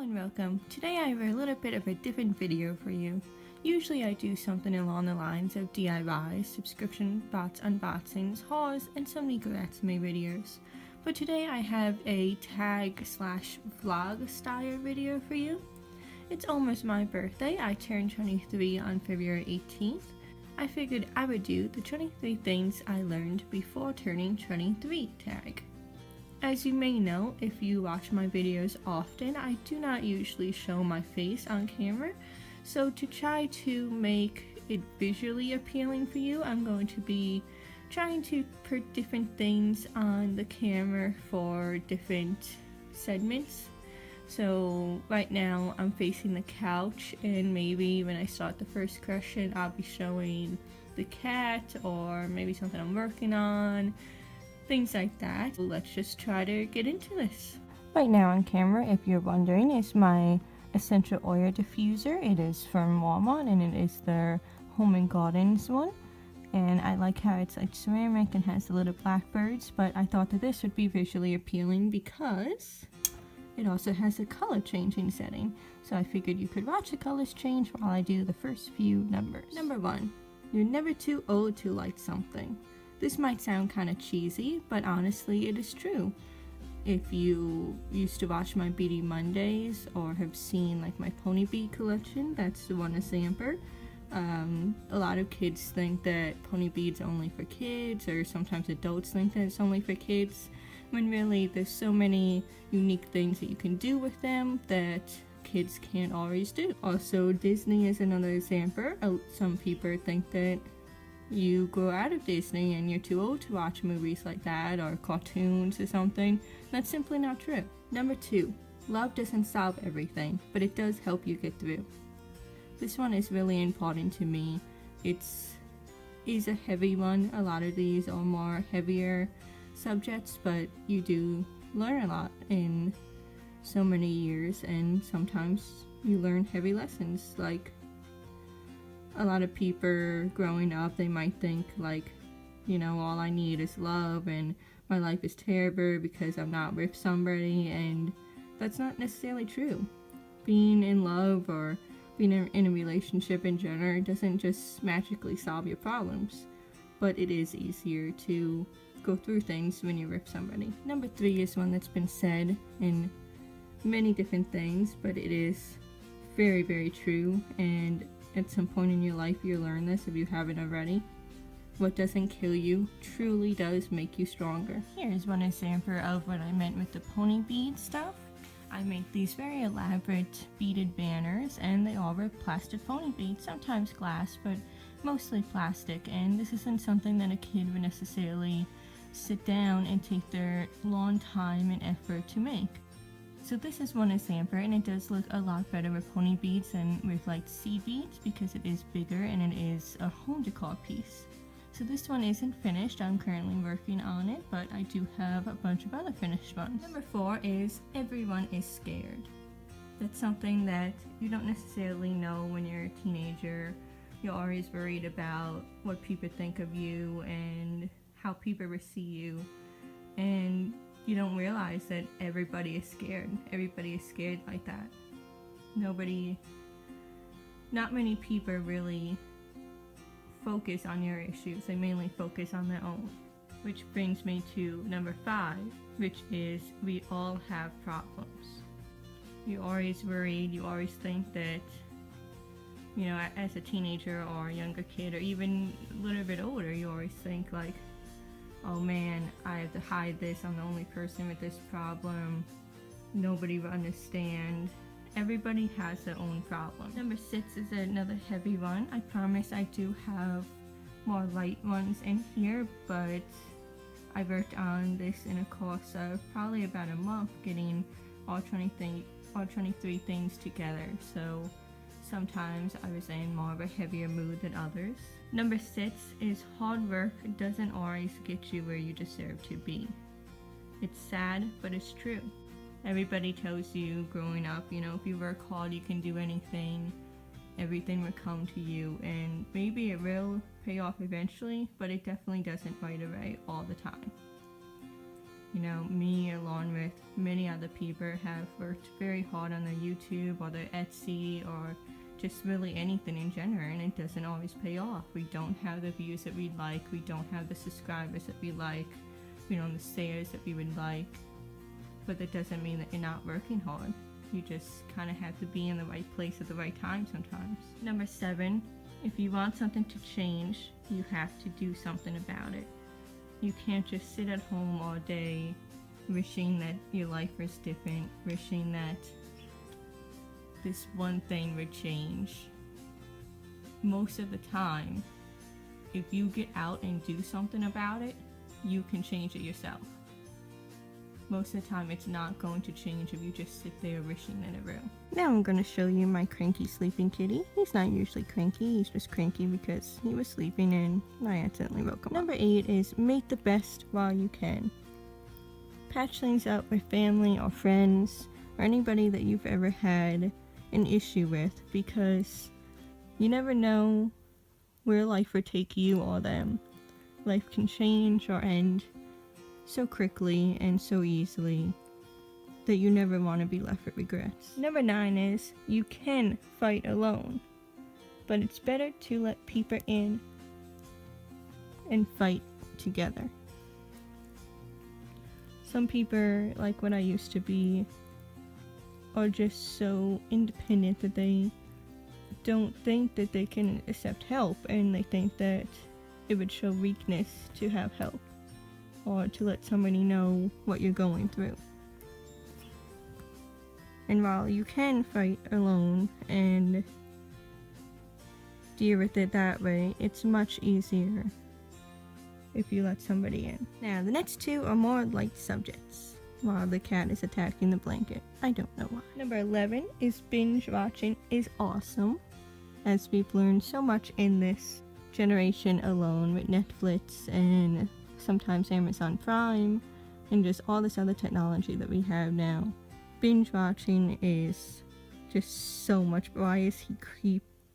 Hello and welcome. Today I have a little bit of a different video for you. Usually I do something along the lines of DIYs, subscription box unboxings, hauls, and some Nicoratsume videos. But today I have a tag slash vlog style video for you. It's almost my birthday. I turned 23 on February 18th. I figured I would do the 23 things I learned before turning 23 tag. As you may know, if you watch my videos often, I do not usually show my face on camera, so to try to make it visually appealing for you, I'm going to be trying to put different things on the camera for different segments. So right now I'm facing the couch, and maybe when I start the first question I'll be showing the cat or maybe something I'm working on. Things like that. So let's just try to get into this. Right now on camera, if you're wondering, is my essential oil diffuser. It is from Walmart and it is their Home and Gardens one. And I like how it's like ceramic and has the little blackbirds, but I thought that this would be visually appealing because it also has a color changing setting. So I figured you could watch the colors change while I do the first few numbers. Number 1. You're never too old to like something. This might sound kind of cheesy, but honestly it is true. If you used to watch my Beady Mondays or have seen like my Pony Bead collection, that's the one example. A lot of kids think that pony beads are only for kids, or sometimes adults think that it's only for kids, when really there's so many unique things that you can do with them that kids can't always do. Also, Disney is another example. Some people think that you grow out of Disney and you're too old to watch movies like that or cartoons or something. That's simply not true. Number 2, love doesn't solve everything, but it does help you get through. This one is really important to me. It is a heavy one. A lot of these are more heavier subjects, but you do learn a lot in so many years, and sometimes you learn heavy lessons. Like, a lot of people growing up, they might think like, you know, all I need is love and my life is terrible because I'm not with somebody, and that's not necessarily true. Being in love or being in a relationship in general doesn't just magically solve your problems, but it is easier to go through things when you're with somebody. Number 3 is one that's been said in many different things, but it is very, very true, and at some point in your life you learn this if you haven't already. What doesn't kill you truly does make you stronger. Here's one example of what I meant with the pony bead stuff. I make these very elaborate beaded banners, and they all were plastic pony beads, sometimes glass, but mostly plastic, and this isn't something that a kid would necessarily sit down and take their long time and effort to make. So this is one example, and it does look a lot better with pony beads than with like sea beads because it is bigger and it is a home decor piece. So this one isn't finished. I'm currently working on it, but I do have a bunch of other finished ones. Number 4 is everyone is scared. That's something that you don't necessarily know when you're a teenager. You're always worried about what people think of you and how people will see you, and you don't realize that everybody is scared. Everybody is scared like that. Not many people really focus on your issues. They mainly focus on their own. Which brings me to number 5, which is we all have problems. You're always worried. You always think that, you know, as a teenager or a younger kid or even a little bit older, you always think like, oh man, I have to hide this, I'm the only person with this problem, nobody will understand. Everybody has their own problem. Number 6 is another heavy one. I promise I do have more light ones in here, but I worked on this in a course of probably about a month, getting all 23 things together, so sometimes I was in more of a heavier mood than others. Number 6 is hard work doesn't always get you where you deserve to be. It's sad, but it's true. Everybody tells you growing up, you know, if you work hard you can do anything, everything will come to you, and maybe it will pay off eventually, but it definitely doesn't right away all the time. You know, me along with many other people have worked very hard on their YouTube or their Etsy or just really anything in general, and it doesn't always pay off. We don't have the views that we'd like, we don't have the subscribers that we like, you know, the sales that we would like, but that doesn't mean that you're not working hard. You just kind of have to be in the right place at the right time sometimes. Number 7, if you want something to change, you have to do something about it. You can't just sit at home all day wishing that your life was different, wishing that this one thing would change. Most of the time, if you get out and do something about it, you can change it yourself. Most of the time, it's not going to change if you just sit there wishing that it will. Now I'm going to show you my cranky sleeping kitty. He's not usually cranky, he's just cranky because he was sleeping and I accidentally woke him up. Number 8 is make the best while you can. Patch things up with family or friends or anybody that you've ever had an issue with, because you never know where life would take you or them. Life can change or end so quickly and so easily that you never want to be left with regrets. Number 9 is you can fight alone, but it's better to let people in and fight together. Some people, like what I used to be, are just so independent that they don't think that they can accept help, and they think that it would show weakness to have help or to let somebody know what you're going through. And while you can fight alone and deal with it that way, it's much easier if you let somebody in. Now, the next 2 are more light subjects. While the cat is attacking the blanket. I don't know why. Number 11 is binge watching is awesome, as we've learned so much in this generation alone with Netflix and sometimes Amazon Prime and just all this other technology that we have now. Binge watching is just so much. Why is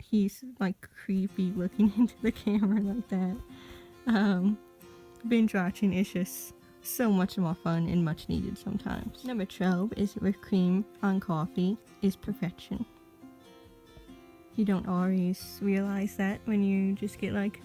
he's like creepy looking into the camera like that. Binge watching is just so much more fun and much needed sometimes. Number 12 is whipped cream on coffee is perfection. You don't always realize that when you just get like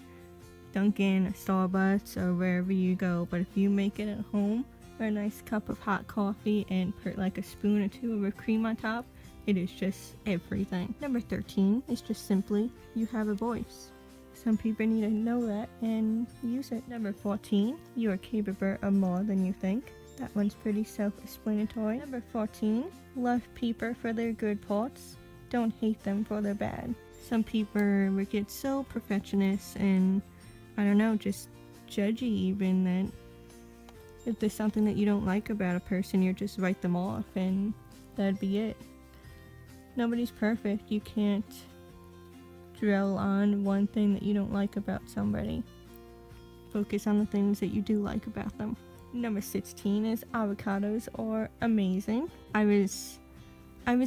Dunkin' or Starbucks or wherever you go, but if you make it at home, a nice cup of hot coffee and put like a spoon or 2 of whipped cream on top, it is just everything. Number 13 is just simply you have a voice. Some people need to know that and use it. Number 14, you are capable of more than you think. That one's pretty self-explanatory. Number 14, love people for their good parts. Don't hate them for their bad. Some people would get so perfectionist and, I don't know, just judgy even, that if there's something that you don't like about a person, you just write them off and that'd be it. Nobody's perfect. You can't dwell on one thing that you don't like about somebody. Focus on the things that you do like about them. Number 16 is avocados are amazing. I was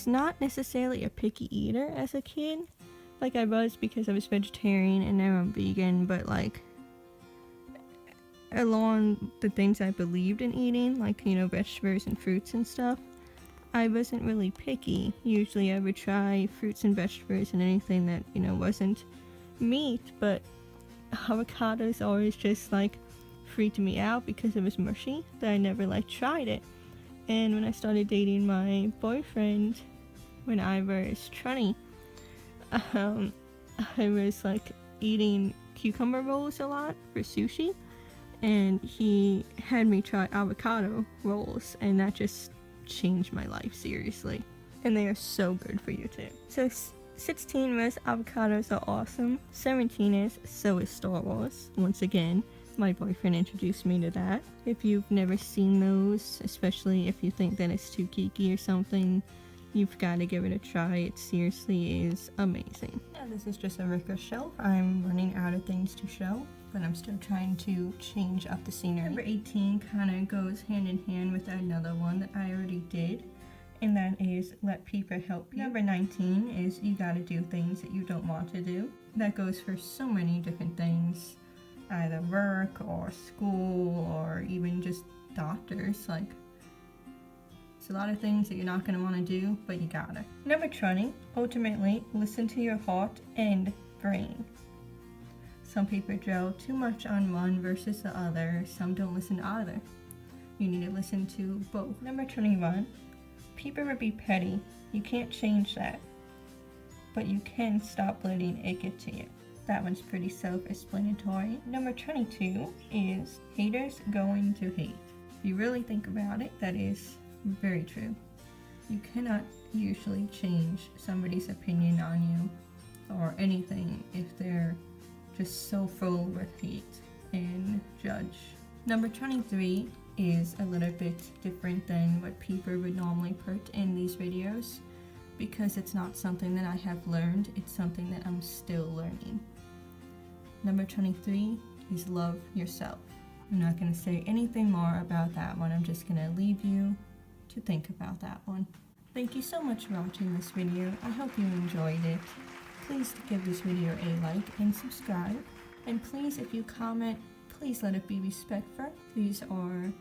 not necessarily a picky eater as a kid. Like I was because I was vegetarian and now I'm vegan, but like along the things I believed in eating, like, you know, vegetables and fruits and stuff, I wasn't really picky. Usually I would try fruits and vegetables and anything that, you know, wasn't meat, but avocados always just like freaked me out because it was mushy, that I never like tried it. And when I started dating my boyfriend when I was 20, I was like eating cucumber rolls a lot for sushi, and he had me try avocado rolls, and that just changed my life, seriously. And they are so good for you too. So 16 was avocados are awesome. 17 is so is Star Wars. Once again, my boyfriend introduced me to that. If you've never seen those, especially if you think that it's too geeky or something, you've got to give it a try. It seriously is amazing. Now this is just a regular shelf. I'm running out of things to show, but I'm still trying to change up the scenery. Number 18 kind of goes hand in hand with another one that I already did, and that is let people help you. Number 19 is you gotta do things that you don't want to do. That goes for so many different things, either work or school or even just doctors. Like, it's a lot of things that you're not going to want to do, but you gotta. Number 20, ultimately, listen to your heart and brain. Some people dwell too much on one versus the other. Some don't listen to either. You need to listen to both. Number 21, people would be petty. You can't change that, but you can stop letting it get to you. That one's pretty self-explanatory. Number 22 is haters going to hate. If you really think about it, that is very true. You cannot usually change somebody's opinion on you or anything if they're just so full with hate and judge. Number 23 is a little bit different than what people would normally put in these videos because it's not something that I have learned, it's something that I'm still learning. Number 23 is love yourself. I'm not going to say anything more about that one. I'm just going to leave you to think about that one. Thank you so much for watching this video. I hope you enjoyed it. Please give this video a like and subscribe. And please, if you comment, please let it be respectful. These are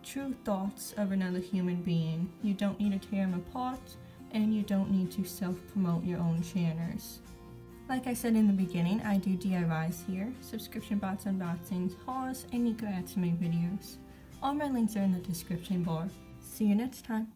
true thoughts of another human being. You don't need to tear them apart, and you don't need to self-promote your own channels. Like I said in the beginning, I do DIYs here, subscription box unboxings, hauls, and Nico Atsume videos. All my links are in the description bar. See you next time.